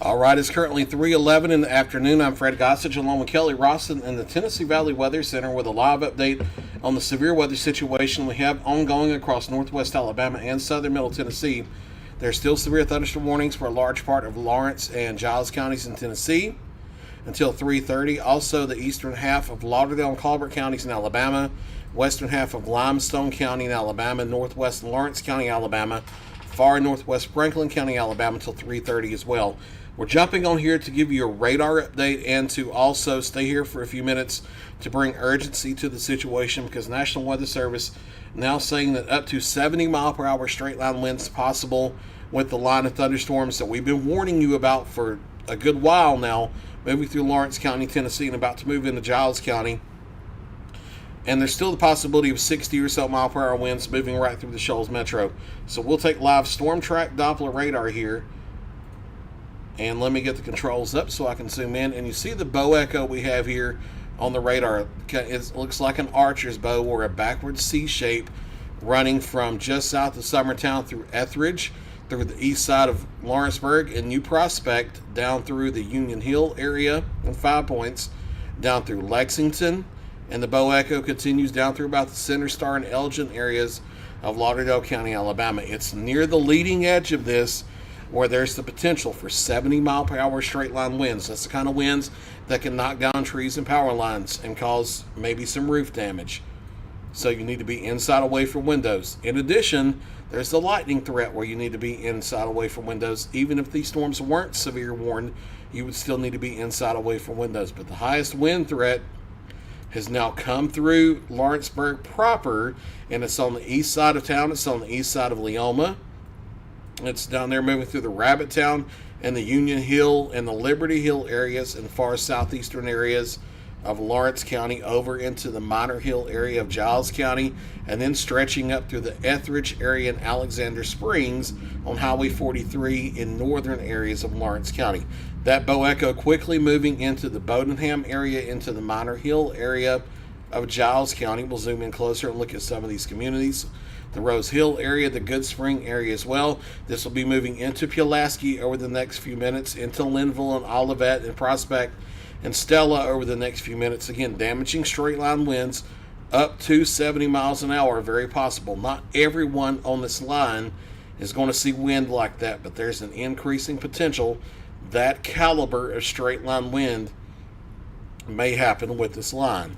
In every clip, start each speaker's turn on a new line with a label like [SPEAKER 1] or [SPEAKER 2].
[SPEAKER 1] All right, it's currently 3:11 in the afternoon. I'm Fred Gossage along with Kelly Rawson in the Tennessee Valley Weather Center with a live update on the severe weather situation we have ongoing across northwest Alabama and southern middle Tennessee. There's still severe thunderstorm warnings for a large part of Lawrence and Giles counties in Tennessee until 3:30. Also, the eastern half of Lauderdale and Colbert counties in Alabama, western half of Limestone County in Alabama, northwest Lawrence County, Alabama, far northwest Franklin County, Alabama until 3:30 as well. We're jumping on here to give you a radar update and to also stay here for a few minutes to bring urgency to the situation because National Weather Service now saying that up to 70 mile per hour straight line winds possible with the line of thunderstorms that we've been warning you about for a good while now, moving through Lawrence County, Tennessee, and about to move into Giles County. And there's still the possibility of 60 or so mile per hour winds moving right through the Shoals Metro. So we'll take live storm track Doppler radar here. And let me get the controls up so I can zoom in. And you see the bow echo we have here on the radar. It looks like an archer's bow or a backward C shape running from just south of Summertown through Etheridge, through the east side of Lawrenceburg and New Prospect, down through the Union Hill area and 5 Points, down through Lexington. And the bow echo continues down through about the Center Star and Elgin areas of Lauderdale County, Alabama. It's near the leading edge of this, where there's the potential for 70 mile per hour straight line winds. That's the kind of winds that can knock down trees and power lines and cause maybe some roof damage. So you need to be inside away from windows. In addition, there's the lightning threat where you need to be inside away from windows. Even if these storms weren't severe warned, you would still need to be inside away from windows. But the highest wind threat has now come through Lawrenceburg proper, and it's on the east side of town. It's on the east side of Leoma. It's down there moving through the Rabbit Town and the Union Hill and the Liberty Hill areas and far southeastern areas of Lawrence County over into the Minor Hill area of Giles County, and then stretching up through the Etheridge area and Alexander Springs on Highway 43 in northern areas of Lawrence County. That bow echo quickly moving into the Bodenham area, into the Minor Hill area of Giles County. We'll zoom in closer and look at some of these communities. The Rose Hill area, the Good Spring area as well. This will be moving into Pulaski over the next few minutes, into Linville and Olivet and Prospect and Stella over the next few minutes. Again, damaging straight line winds up to 70 miles an hour, very possible. Not everyone on this line is going to see wind like that, but there's an increasing potential that caliber of straight line wind may happen with this line.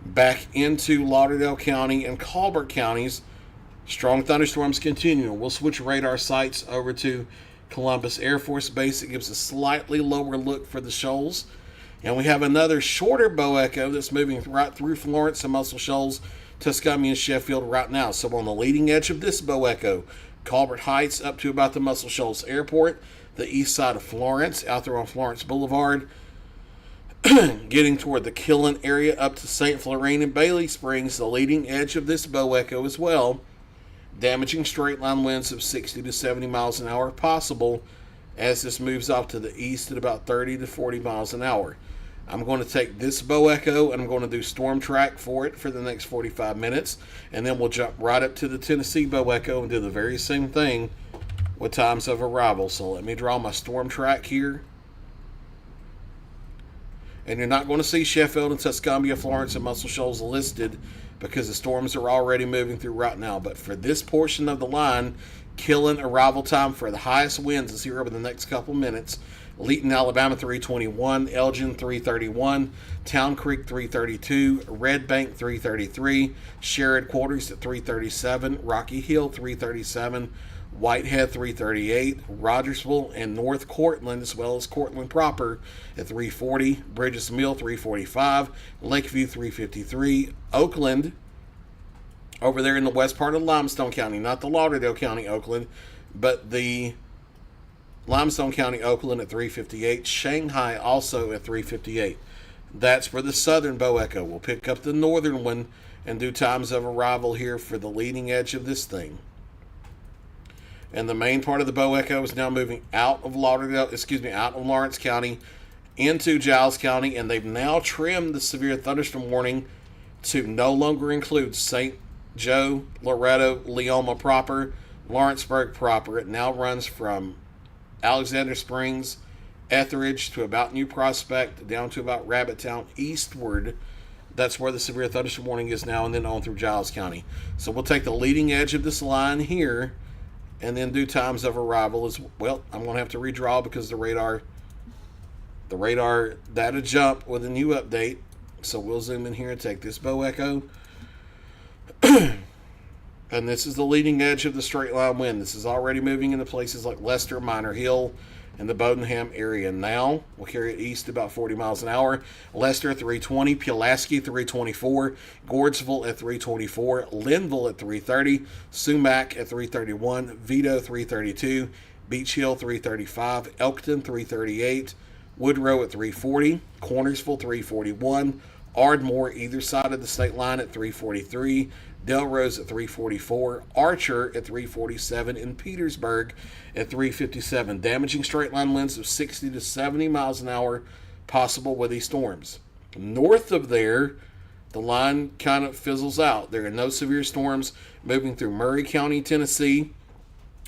[SPEAKER 1] Back into Lauderdale County and Colbert counties, strong thunderstorms continue. We'll switch radar sights over to Columbus Air Force Base. It gives a slightly lower look for the Shoals. And we have another shorter bow echo that's moving right through Florence and Muscle Shoals, Tuscumby and Sheffield right now. So on the leading edge of this bow echo, Colbert Heights up to about the Muscle Shoals Airport, the east side of Florence, out there on Florence Boulevard, getting toward the Killen area up to St. Florine and Bailey Springs, the leading edge of this bow echo as well. Damaging straight line winds of 60 to 70 miles an hour possible as this moves off to the east at about 30 to 40 miles an hour. I'm going to take this bow echo and I'm going to do storm track for it for the next 45 minutes, and then we'll jump right up to the Tennessee bow echo and do the very same thing with times of arrival. So let me draw my storm track here. And you're not going to see Sheffield and Tuscumbia, Florence, and Muscle Shoals listed because the storms are already moving through right now. But for this portion of the line, Killen arrival time for the highest winds is here over the next couple minutes. Leeton, Alabama, 321. Elgin, 331. Town Creek, 332. Red Bank, 333. Sherrod Quarters at 337. Rocky Hill, 337. Whitehead 338, Rogersville and North Cortland, as well as Cortland proper at 340, Bridges Mill 345, Lakeview 353, Oakland over there in the west part of Limestone County, not the Lauderdale County Oakland, but the Limestone County Oakland at 358, Shanghai also at 358. That's for the southern bow echo. We'll pick up the northern one and do times of arrival here for the leading edge of this thing. And the main part of the bow echo is now moving out of out of Lawrence County into Giles County, and they've now trimmed the severe thunderstorm warning to no longer include St. Joe, Loretto, Leoma proper, Lawrenceburg proper. It now runs from Alexander Springs Etheridge to about New Prospect, down to about Rabbit Town, eastward. That's where the severe thunderstorm warning is now, and then on through Giles County. So we'll take the leading edge of this line here, and then do times of arrival as well. I'm going to have to redraw because the radar data jump with a new update. So we'll zoom in here and take this bow echo. And this is the leading edge of the straight line wind. This is already moving into places like Leicester, Minor Hill, and the Bodenham area. Now we'll carry it east about 40 miles an hour. Leicester at 320, Pulaski 324, Gordesville at 324, Linville at 330, Sumac at 331, Vito 332, Beach Hill 335, Elkton 338, Woodrow at 340, Cornersville 341, Ardmore either side of the state line at 343, Delrose at 344, Archer at 347, and Petersburg at 357. Damaging straight line winds of 60 to 70 miles an hour possible with these storms. North of there, the line kind of fizzles out. There are no severe storms moving through Murray County, Tennessee.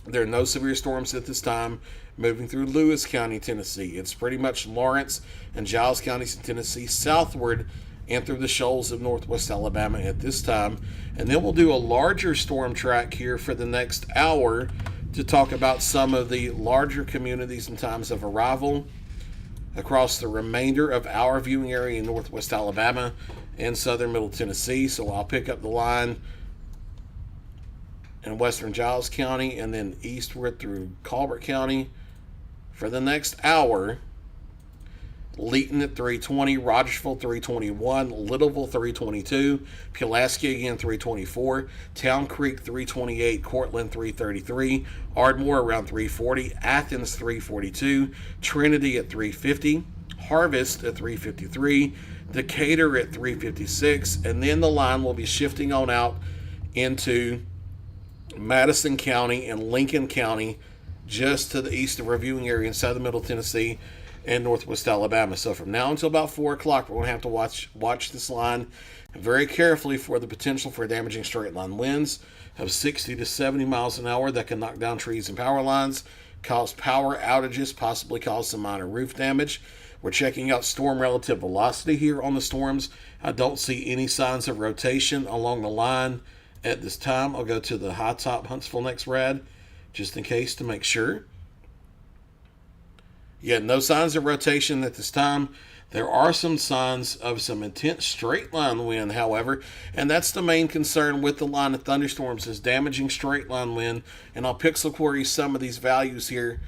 [SPEAKER 1] There are no severe storms at this time moving through Lewis County, Tennessee. It's pretty much Lawrence and Giles counties in Tennessee southward and through the shoals of northwest Alabama at this time. And then we'll do a larger storm track here for the next hour to talk about some of the larger communities and times of arrival across the remainder of our viewing area in northwest Alabama and southern middle Tennessee. So I'll pick up the line in western Giles County and then eastward through Colbert County for the next hour. Leeton at 320, Rogersville 321, Littleville 322, Pulaski again 324, Town Creek 328, Cortland 333, Ardmore around 340, Athens 342, Trinity at 350, Harvest at 353, Decatur at 356, and then the line will be shifting on out into Madison County and Lincoln County just to the east of our viewing area in southern middle Tennessee and northwest Alabama. So from now until about 4 o'clock, we're going to have to watch this line very carefully for the potential for damaging straight line winds of 60 to 70 miles an hour that can knock down trees and power lines, cause power outages, possibly cause some minor roof damage. We're checking out storm relative velocity here on the storms. I don't see any signs of rotation along the line at this time. I'll go to the high top Huntsville next rad just in case to make sure. Yeah, no signs of rotation at this time. There are some signs of some intense straight line wind, however, and that's the main concern with the line of thunderstorms is damaging straight line wind. And I'll pixel query some of these values here.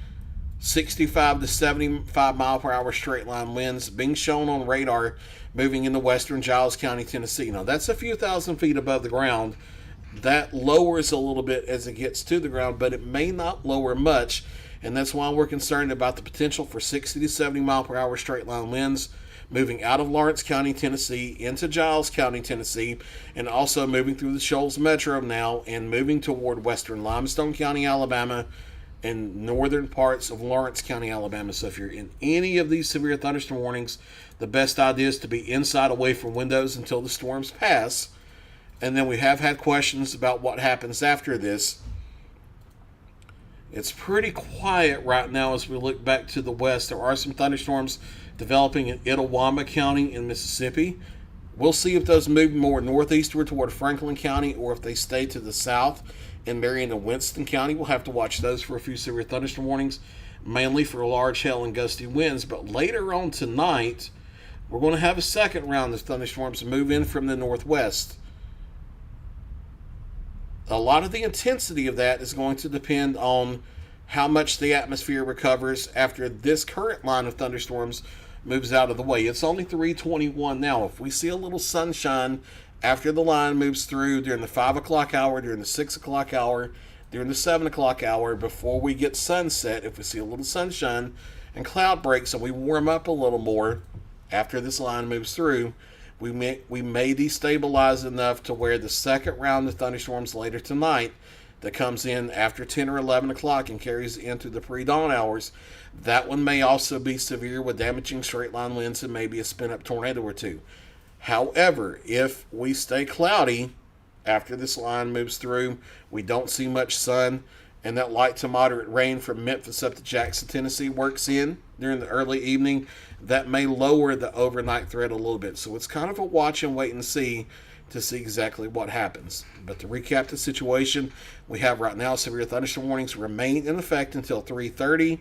[SPEAKER 1] 65 to 75 mile per hour straight line winds being shown on radar moving into western Giles County, Tennessee. Now, that's a few thousand feet above the ground. That lowers a little bit as it gets to the ground, but it may not lower much. And that's why we're concerned about the potential for 60 to 70 mile per hour straight line winds moving out of Lawrence County, Tennessee, into Giles County, Tennessee, and also moving through the Shoals Metro now and moving toward western Limestone County, Alabama, and northern parts of Lawrence County, Alabama. So if you're in any of these severe thunderstorm warnings, the best idea is to be inside away from windows until the storms pass. And then we have had questions about what happens after this. It's pretty quiet right now as we look back to the west. There are some thunderstorms developing in Itawamba County in Mississippi. We'll see if those move more northeastward toward Franklin County or if they stay to the south in Marion and Winston County. We'll have to watch those for a few severe thunderstorm warnings, mainly for large hail and gusty winds. But later on tonight, we're going to have a second round of thunderstorms move in from the northwest. A lot of the intensity of that is going to depend on how much the atmosphere recovers after this current line of thunderstorms moves out of the way. It's only 3:21 now. If we see a little sunshine after the line moves through during the 5 o'clock hour, during the 6 o'clock hour, during the 7 o'clock hour, before we get sunset, if we see a little sunshine and cloud breaks and we warm up a little more after this line moves through, we may destabilize enough to where the second round of thunderstorms later tonight that comes in after 10 or 11 o'clock and carries into the pre-dawn hours, that one may also be severe with damaging straight line winds and maybe a spin-up tornado or two. However, if we stay cloudy after this line moves through, we don't see much sun, and that light to moderate rain from Memphis up to Jackson, Tennessee works in during the early evening, that may lower the overnight threat a little bit. So it's kind of a watch and wait and see to see exactly what happens. But to recap the situation we have right now, severe thunderstorm warnings remain in effect until 3:30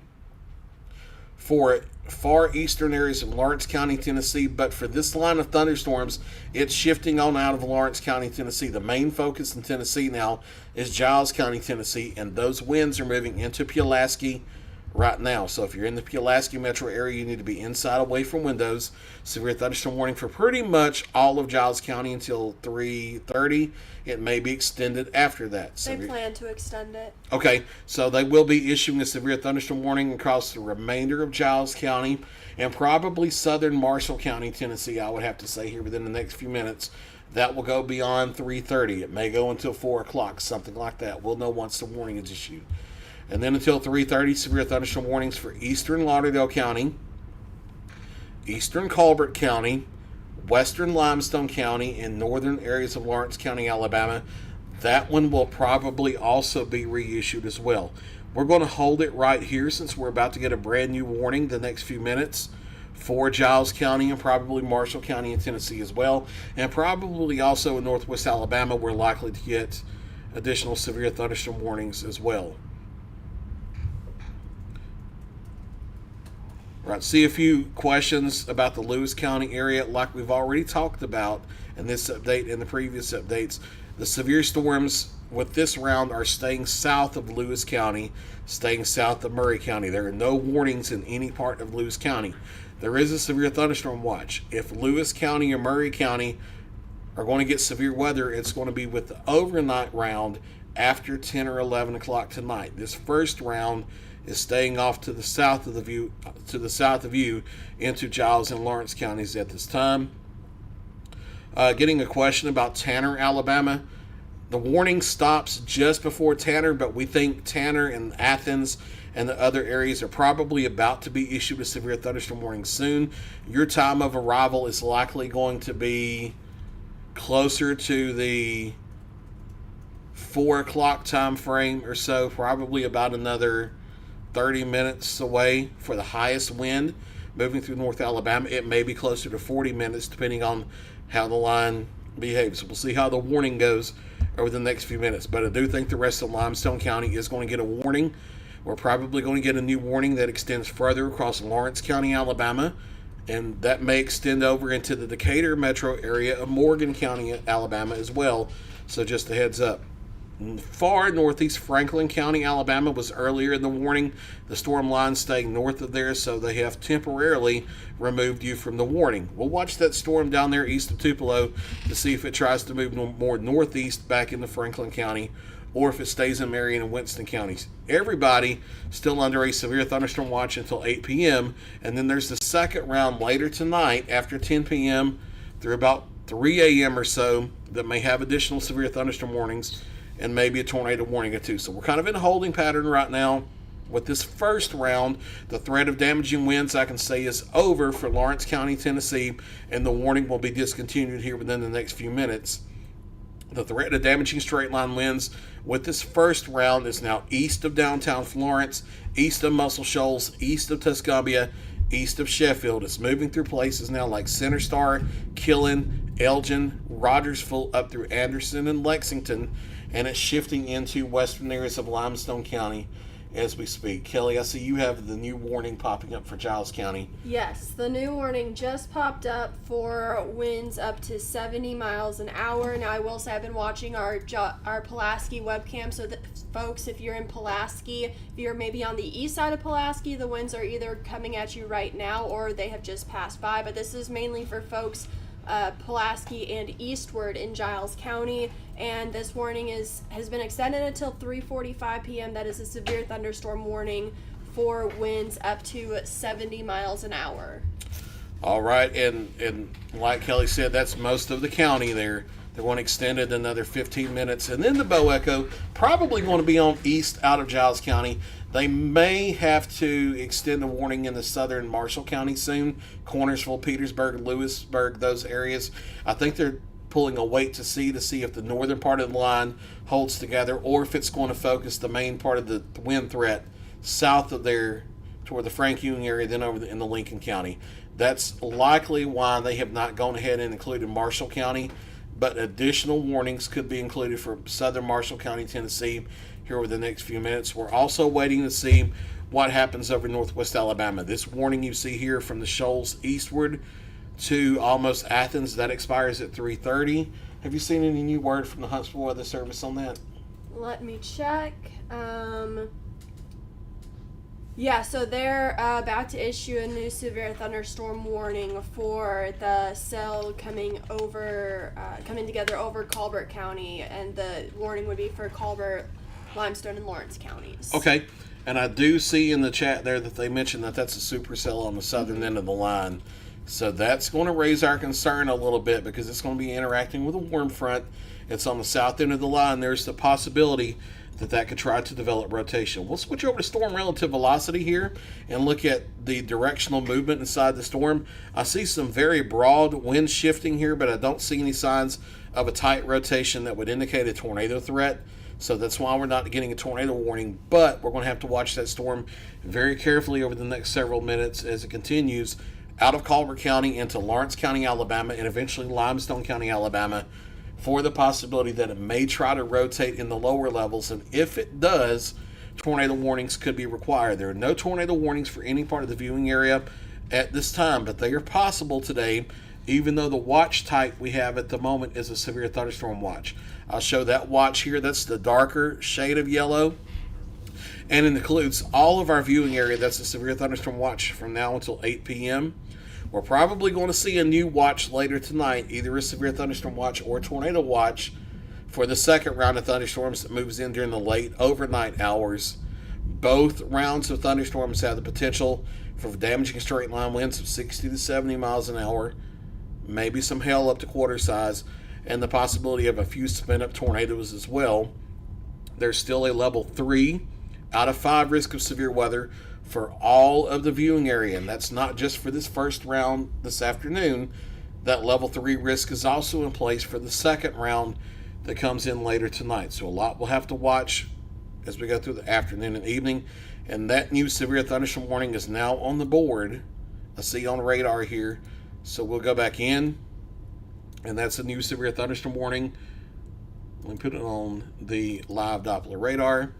[SPEAKER 1] for far eastern areas of Lawrence County, Tennessee. But for this line of thunderstorms, it's shifting on out of Lawrence County, Tennessee. The main focus in Tennessee now is Giles County, Tennessee, and those winds are moving into Pulaski right now. So if you're in the Pulaski metro area, you need to be inside, away from windows. Severe thunderstorm warning for pretty much all of Giles County until 3:30. It may be extended after that.
[SPEAKER 2] They plan to extend it.
[SPEAKER 1] Okay, so they will be issuing a severe thunderstorm warning across the remainder of Giles County and probably southern Marshall County, Tennessee, I would have to say, here within the next few minutes. That will go beyond 3:30. It may go until 4 o'clock, something like that. We'll know once the warning is issued. And then until 3:30, severe thunderstorm warnings for eastern Lauderdale County, eastern Colbert County, western Limestone County, and northern areas of Lawrence County, Alabama. That one will probably also be reissued as well. We're going to hold it right here since we're about to get a brand new warning the next few minutes for Giles County and probably Marshall County in Tennessee as well. And probably also in northwest Alabama, we're likely to get additional severe thunderstorm warnings as well. Right, see a few questions about the Lewis County area, like we've already talked about in this update and the previous updates. The severe storms with this round are staying south of Lewis County, staying south of Murray County. There are no warnings in any part of Lewis County. There is a severe thunderstorm watch. If Lewis County or Murray County are going to get severe weather, it's going to be with the overnight round after 10 or 11 o'clock tonight. This first round is staying off to the south of you into Giles and Lawrence counties at this time. Getting a question about Tanner, Alabama. The warning stops just before Tanner, but we think Tanner and Athens and the other areas are probably about to be issued a severe thunderstorm warning soon. Your time of arrival is likely going to be closer to the 4 o'clock time frame or so, probably about another 30 minutes away for the highest wind moving through North Alabama. It may be closer to 40 minutes depending on how the line behaves. We'll see how the warning goes over the next few minutes. But I do think the rest of Limestone County is going to get a warning. We're probably going to get a new warning that extends further across Lawrence County, Alabama, and that may extend over into the Decatur metro area of Morgan County, Alabama as well. So just a heads up. Far northeast Franklin County, Alabama was earlier in the warning. The storm line staying north of there, so they have temporarily removed you from the warning. We'll watch that storm down there east of Tupelo to see if it tries to move more northeast back into Franklin County or if it stays in Marion and Winston counties. Everybody still under a severe thunderstorm watch until 8 p.m. And then there's the second round later tonight after 10 p.m. through about 3 a.m. or so that may have additional severe thunderstorm warnings and maybe a tornado warning or two. So we're kind of in a holding pattern right now. With this first round, the threat of damaging winds, I can say, is over for Lawrence County, Tennessee, and the warning will be discontinued here within the next few minutes. The threat of damaging straight line winds with this first round is now east of downtown Florence, east of Muscle Shoals, east of Tuscumbia, east of Sheffield. It's moving through places now like Center Star, Killen, Elgin, Rogersville, up through Anderson and Lexington, and it's shifting into western areas of Limestone County as we speak. Kelly, I see you have the new warning popping up for Giles County.
[SPEAKER 2] Yes, the new warning just popped up for winds up to 70 miles an hour. Now, I will say I've been watching our Pulaski webcam, so that folks, if you're in Pulaski, if you're maybe on the east side of Pulaski, the winds are either coming at you right now or they have just passed by. But this is mainly for folks Pulaski and eastward in Giles County, and this warning has been extended until 3:45 p.m. That is a severe thunderstorm warning for winds up to 70 miles an hour.
[SPEAKER 1] All right, and like Kelly said, that's most of the county there. They're going to extend it another 15 minutes, and then the Bow Echo probably going to be on east out of Giles County. They may have to extend the warning in the southern Marshall County soon. Cornersville, Petersburg, Lewisburg, those areas. I think they're pulling a wait to see if the northern part of the line holds together, or if it's going to focus the main part of the wind threat south of there toward the Frank Ewing area, then over in the Lincoln County. That's likely why they have not gone ahead and included Marshall County, but additional warnings could be included for southern Marshall County, Tennessee, here over the next few minutes. We're also waiting to see what happens over northwest Alabama. This warning you see here from the Shoals eastward to almost Athens, that expires at 3:30. Have you seen any new word from the Huntsville Weather Service on that?
[SPEAKER 2] Let me check. Yeah, so they're about to issue a new severe thunderstorm warning for the cell coming together over Colbert County, and the warning would be for Colbert, Limestone, and Lawrence counties.
[SPEAKER 1] Okay, and I do see in the chat there that they mentioned that that's a supercell on the southern end of the line. So that's going to raise our concern a little bit because it's going to be interacting with a warm front. It's on the south end of the line. There's the possibility that could try to develop rotation. We'll switch over to storm relative velocity here and look at the directional movement inside the storm. I see some very broad wind shifting here, but I don't see any signs of a tight rotation that would indicate a tornado threat. So that's why we're not getting a tornado warning, but we're going to have to watch that storm very carefully over the next several minutes as it continues out of Colbert County into Lawrence County, Alabama, and eventually Limestone County, Alabama, for the possibility that it may try to rotate in the lower levels. And if it does, tornado warnings could be required. There are no tornado warnings for any part of the viewing area at this time, but they are possible today, even though the watch type we have at the moment is a severe thunderstorm watch. I'll show that watch here. That's the darker shade of yellow, and it includes all of our viewing area. That's a severe thunderstorm watch from now until 8 p.m. We're probably going to see a new watch later tonight, either a severe thunderstorm watch or a tornado watch for the second round of thunderstorms that moves in during the late overnight hours. Both rounds of thunderstorms have the potential for damaging straight line winds of 60 to 70 miles an hour, maybe some hail up to quarter size, and the possibility of a few spin-up tornadoes as well. There's still a level 3 out of 5 risk of severe weather for all of the viewing area, and that's not just for this first round this afternoon. That level 3 risk is also in place for the second round that comes in later tonight. So a lot we'll have to watch as we go through the afternoon and evening. And that new severe thunderstorm warning is now on the board. I see on radar here. So we'll go back in, and that's a new severe thunderstorm warning. Let me put it on the live Doppler radar.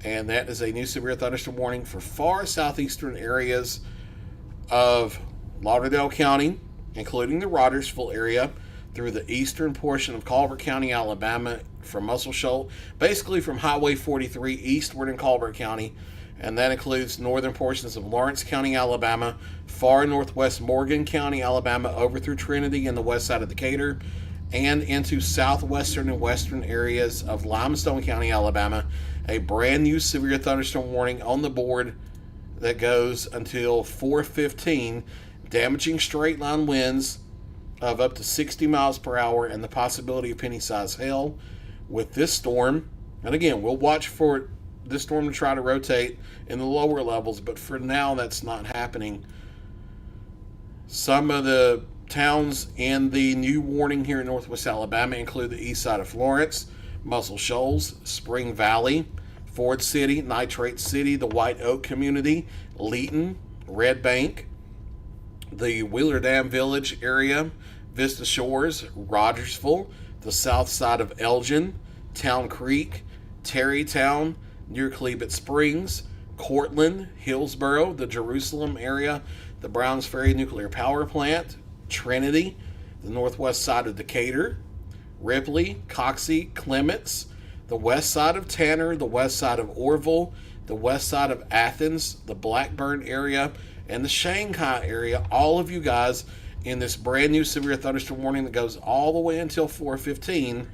[SPEAKER 1] And that is a new severe thunderstorm warning for far southeastern areas of Lauderdale County, including the Rogersville area, through the eastern portion of Colbert County, Alabama, from Muscle Shoals, basically from Highway 43 eastward in Colbert County, and that includes northern portions of Lawrence County, Alabama, far northwest Morgan County, Alabama, over through Trinity and the west side of Decatur, and into southwestern and western areas of Limestone County, Alabama. A brand new severe thunderstorm warning on the board that goes until 4:15, damaging straight line winds of up to 60 miles per hour and the possibility of penny-sized hail with this storm. And again, we'll watch for this storm to try to rotate in the lower levels, but for now that's not happening. Some of the towns in the new warning here in northwest Alabama include the east side of Florence, Muscle Shoals, Spring Valley, Ford City, Nitrate City, the White Oak community, Leeton, Red Bank, the Wheeler Dam Village area, Vista Shores, Rogersville, the south side of Elgin, Town Creek, Terrytown, near Cleveland Springs, Cortland, Hillsboro, the Jerusalem area, the Browns Ferry Nuclear Power Plant, Trinity, the northwest side of Decatur, Ripley, Coxey, Clements, the west side of Tanner, the west side of Orville, the west side of Athens, the Blackburn area, and the Shanghai area. All of you guys in this brand new severe thunderstorm warning that goes all the way until 4:15.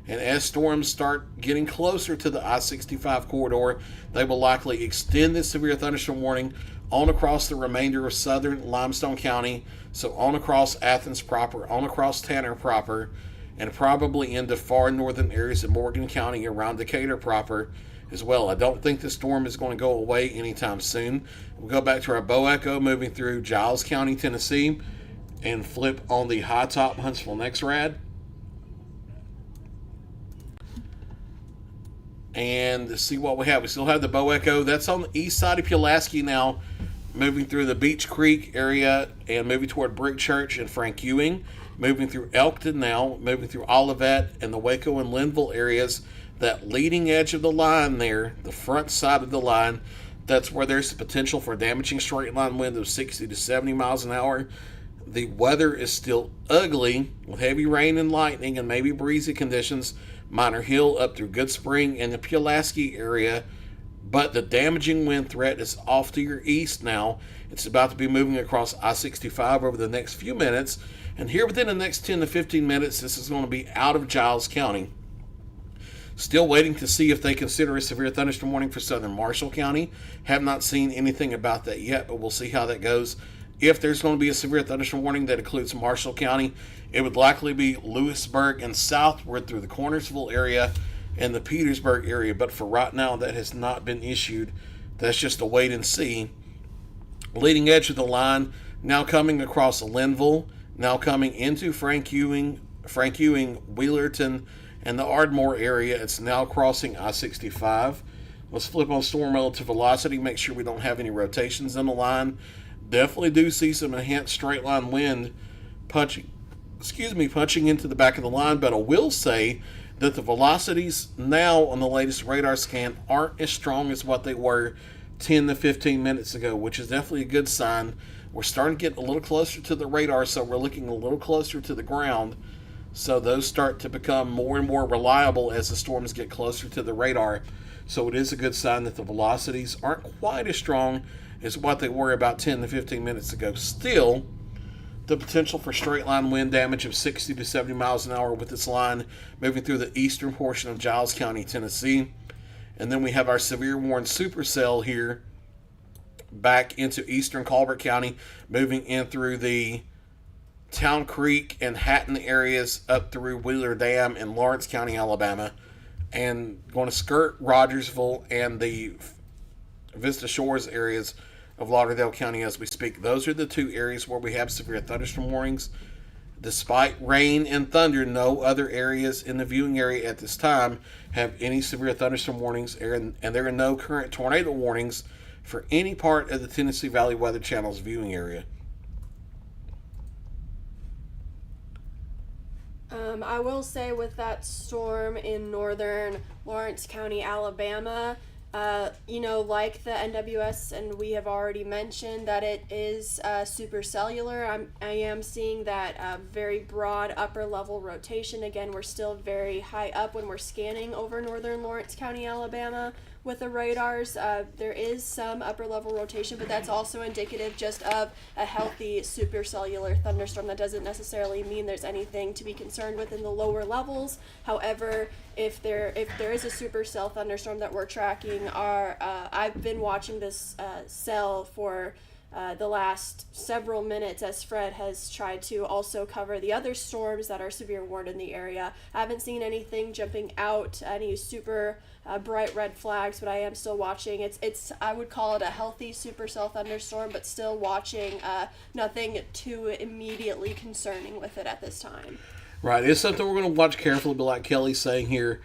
[SPEAKER 1] And as storms start getting closer to the I-65 corridor, they will likely extend this severe thunderstorm warning on across the remainder of southern Limestone County, so on across Athens proper, on across Tanner proper, and probably into far northern areas of Morgan County around Decatur proper as well. I don't think the storm is going to go away anytime soon. We'll go back to our Bow Echo moving through Giles County, Tennessee, and flip on the high top Huntsville NexRad. And see what we have. We still have the Bo Echo. That's on the east side of Pulaski now, moving through the Beech Creek area and moving toward Brick Church and Frank Ewing. Moving through Elkton now, moving through Olivet and the Waco and Linville areas. That leading edge of the line there, the front side of the line, that's where there's the potential for a damaging straight line wind of 60 to 70 miles an hour. The weather is still ugly with heavy rain and lightning and maybe breezy conditions. Minor Hill up through Good Spring and the Pulaski area. But the damaging wind threat is off to your east now. It's about to be moving across I-65 over the next few minutes. And here within the next 10 to 15 minutes, this is going to be out of Giles County. Still waiting to see if they consider a severe thunderstorm warning for southern Marshall County. Have not seen anything about that yet, but we'll see how that goes. If there's going to be a severe thunderstorm warning that includes Marshall County, it would likely be Lewisburg and southward through the Cornersville area and the Petersburg area. But for right now, that has not been issued. That's just a wait and see. Leading edge of the line now coming across Linville, now coming into Frank Ewing, Wheelerton, and the Ardmore area. It's now crossing I-65. Let's flip on storm relative velocity. Make sure we don't have any rotations in the line. Definitely do see some enhanced straight line wind punching into the back of the line. But I will say that the velocities now on the latest radar scan aren't as strong as what they were 10 to 15 minutes ago, which is definitely a good sign. We're starting to get a little closer to the radar, so we're looking a little closer to the ground. So those start to become more and more reliable as the storms get closer to the radar. So it is a good sign that the velocities aren't quite as strong as what they were about 10 to 15 minutes ago. Still, the potential for straight line wind damage of 60 to 70 miles an hour with this line moving through the eastern portion of Giles County, Tennessee. And then we have our severe warned supercell here back into eastern Colbert County, moving in through the Town Creek and Hatton areas up through Wheeler Dam in Lawrence County, Alabama, and going to skirt Rogersville and the Vista Shores areas of Lauderdale County as we speak. Those are the two areas where we have severe thunderstorm warnings. Despite rain and thunder, no other areas in the viewing area at this time have any severe thunderstorm warnings, and there are no current tornado warnings for any part of the Tennessee Valley Weather Channel's viewing area.
[SPEAKER 2] I will say with that storm in northern Lawrence County, Alabama, like the NWS, and we have already mentioned that it is supercellular. I am seeing that very broad upper level rotation. Again, we're still very high up when we're scanning over northern Lawrence County, Alabama with the radars. There is some upper level rotation, but that's also indicative just of a healthy supercellular thunderstorm. That doesn't necessarily mean there's anything to be concerned with in the lower levels. However, if there is a supercell thunderstorm that we're tracking, I've been watching this cell for the last several minutes as Fred has tried to also cover the other storms that are severe warned in the area. I haven't seen anything jumping out, any super bright red flags, but I am still watching. It's I would call it a healthy supercell thunderstorm, but still watching. Nothing too immediately concerning with it at this time.
[SPEAKER 1] Right, it's something we're going to watch carefully, but like Kelly's saying here,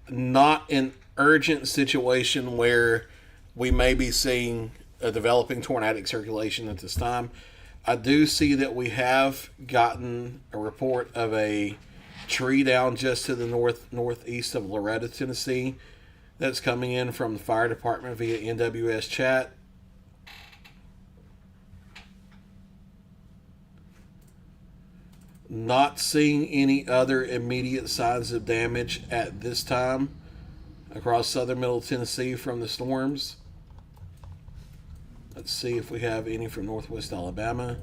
[SPEAKER 1] not an urgent situation where we may be seeing a developing tornadic circulation at this time. I do see that we have gotten a report of a tree down just to the northeast of Loretta, Tennessee. That's coming in from the fire department via NWS chat. Not seeing any other immediate signs of damage at this time across southern middle Tennessee from the storms. Let's see if we have any from northwest Alabama.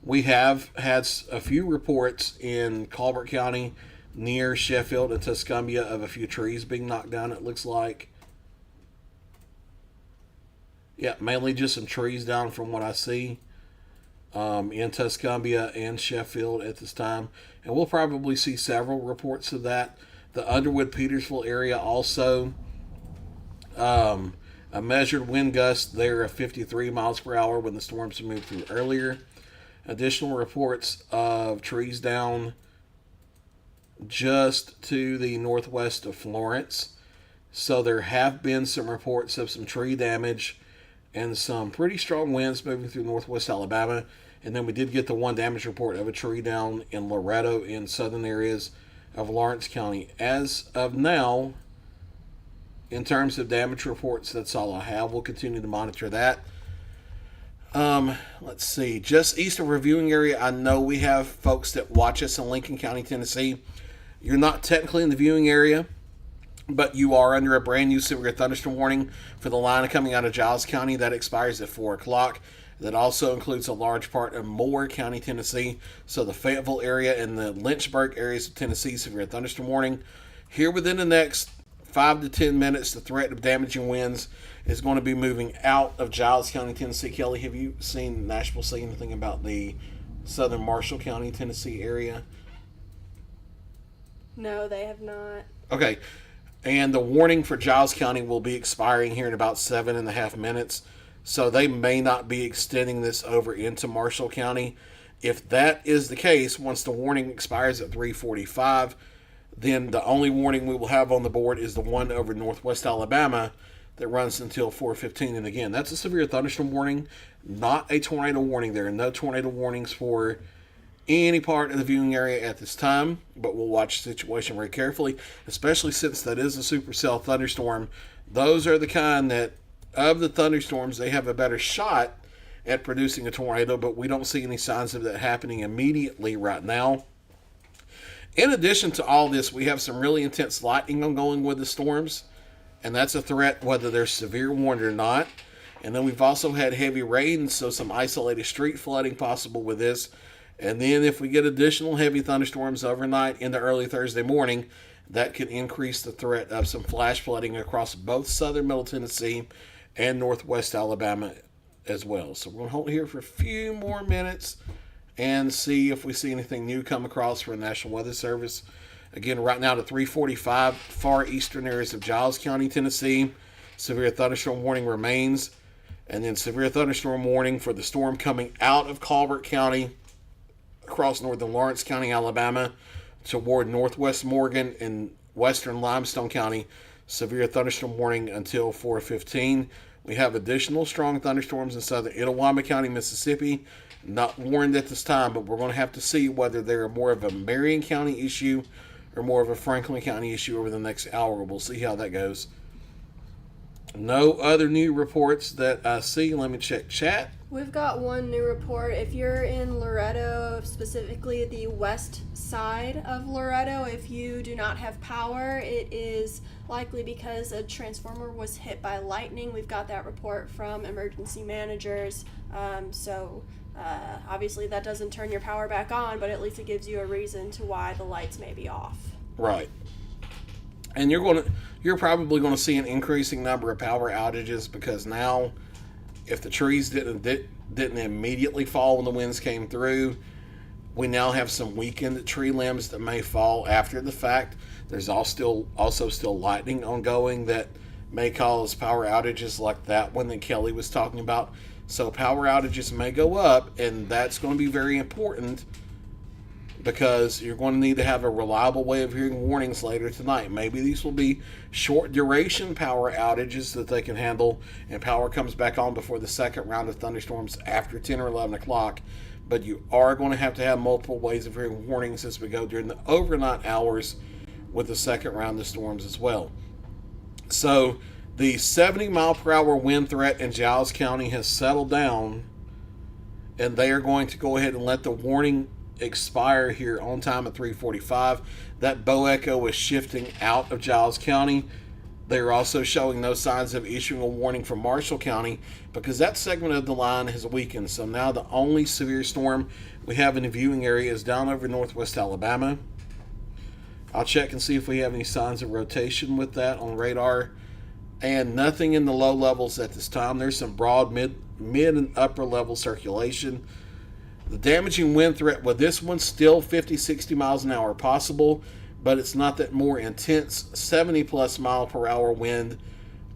[SPEAKER 1] We have had a few reports in Colbert County near Sheffield and Tuscumbia of a few trees being knocked down, it looks like. Yeah, mainly just some trees down from what I see in Tuscumbia and Sheffield at this time. And we'll probably see several reports of that. The Underwood-Petersville area also a measured wind gust there of 53 miles per hour when the storms moved through earlier. Additional reports of trees down just to the northwest of Florence. So there have been some reports of some tree damage and some pretty strong winds moving through northwest Alabama. And then we did get the one damage report of a tree down in Loretto in southern areas of Lawrence County. As of now, in terms of damage reports, that's all I have. We'll continue to monitor that. Let's see. Just east of our viewing area, I know we have folks that watch us in Lincoln County, Tennessee. You're not technically in the viewing area, but you are under a brand new severe thunderstorm warning for the line coming out of Giles County. That expires at 4 o'clock. That also includes a large part of Moore County, Tennessee. So the Fayetteville area and the Lynchburg areas of Tennessee, severe thunderstorm warning. Here within the next 5 to 10 minutes, the threat of damaging winds is going to be moving out of Giles County, Tennessee. Kelly, have you seen Nashville say anything about the southern Marshall County, Tennessee area?
[SPEAKER 2] No, they have not.
[SPEAKER 1] Okay. And the warning for Giles County will be expiring here in about 7.5 minutes. So they may not be extending this over into Marshall County. If that is the case, once the warning expires at 3:45, then the only warning we will have on the board is the one over northwest Alabama that runs until 4:15. And again, that's a severe thunderstorm warning, not a tornado warning. There are no tornado warnings for any part of the viewing area at this time, but we'll watch the situation very carefully, especially since that is a supercell thunderstorm. Those are the kind that, of the thunderstorms, they have a better shot at producing a tornado, but we don't see any signs of that happening immediately right now. In addition to all this, we have some really intense lightning ongoing with the storms, and that's a threat whether they're severe warned or not. And then we've also had heavy rain, so some isolated street flooding possible with this. And then if we get additional heavy thunderstorms overnight into early Thursday morning, that could increase the threat of some flash flooding across both southern Middle Tennessee and northwest Alabama as well. So we're going to hold here for a few more minutes and see if we see anything new come across from the National Weather Service. Again, right now to 3:45, far eastern areas of Giles County, Tennessee, severe thunderstorm warning remains. And then severe thunderstorm warning for the storm coming out of Colbert County across northern Lawrence County, Alabama, toward northwest Morgan and western Limestone County. Severe thunderstorm warning until 4:15. We have additional strong thunderstorms in southern Itawamba County, Mississippi. Not warned at this time, but we're going to have to see whether they're more of a Marion County issue or more of a Franklin County issue over the next hour. We'll see how that goes. No other new reports that I see. Let me check chat.
[SPEAKER 2] We've got one new report. If you're in Loretto, specifically the west side of Loretto, if you do not have power, it is likely because a transformer was hit by lightning. We've got that report from emergency managers. Obviously that doesn't turn your power back on, but at least it gives you a reason to why the lights may be off.
[SPEAKER 1] Right. And you're probably going to see an increasing number of power outages because now, if the trees didn't immediately fall when the winds came through, we now have some weakened tree limbs that may fall after the fact. There's also still lightning ongoing that may cause power outages like that one that Kelly was talking about. So power outages may go up, and that's going to be very important because you're going to need to have a reliable way of hearing warnings later tonight. Maybe these will be short duration power outages that they can handle, and power comes back on before the second round of thunderstorms after 10 or 11 o'clock. But you are going to have multiple ways of hearing warnings as we go during the overnight hours with the second round of storms as well. So the 70-mile-per-hour wind threat in Giles County has settled down, and they are going to go ahead and let the warning expire here on time at 3:45. That bow echo is shifting out of Giles County. They are also showing no signs of issuing a warning for Marshall County because that segment of the line has weakened. So now the only severe storm we have in the viewing area is down over northwest Alabama. I'll check and see if we have any signs of rotation with that on radar. And nothing in the low levels at this time. There's some broad mid and upper level circulation. The damaging wind threat with this one still 50-60 miles an hour possible, but it's not that more intense 70-plus mile per hour wind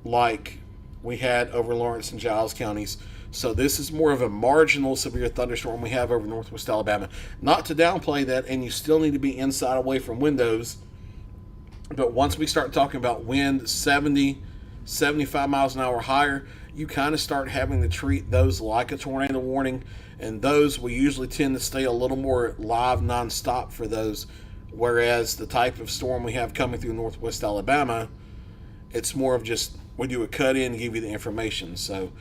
[SPEAKER 1] like we had over Lawrence and Giles counties. So this is more of a marginal severe thunderstorm we have over northwest Alabama. Not to downplay that, and you still need to be inside away from windows. But once we start talking about wind 70, 75 miles an hour higher, you kind of start having to treat those like a tornado warning. And those we usually tend to stay a little more live nonstop for those. Whereas the type of storm we have coming through northwest Alabama, it's more of just we do a cut in and give you the information. So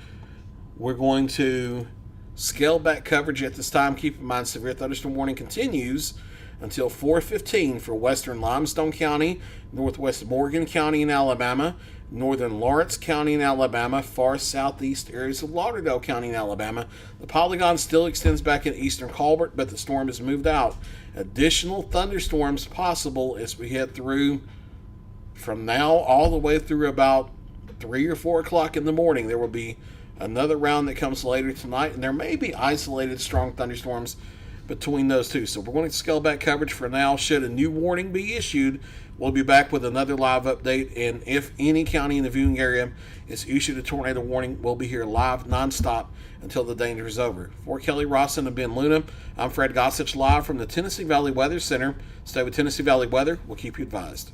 [SPEAKER 1] we're going to scale back coverage at this time. Keep in mind, severe thunderstorm warning continues until 4:15 for western Limestone County, northwest Morgan County in Alabama, northern Lawrence County in Alabama, far southeast areas of Lauderdale County in Alabama. The polygon still extends back in eastern Colbert, but the storm has moved out. Additional thunderstorms possible as we head through from now all the way through about 3 or 4 o'clock in the morning. There will be another round that comes later tonight, and there may be isolated strong thunderstorms between those two. So we're going to scale back coverage for now. Should a new warning be issued, we'll be back with another live update. And if any county in the viewing area is issued a tornado warning, we'll be here live nonstop until the danger is over. For Kelly Rawson and Ben Luna, I'm Fred Gossage live from the Tennessee Valley Weather Center. Stay with Tennessee Valley Weather. We'll keep you advised.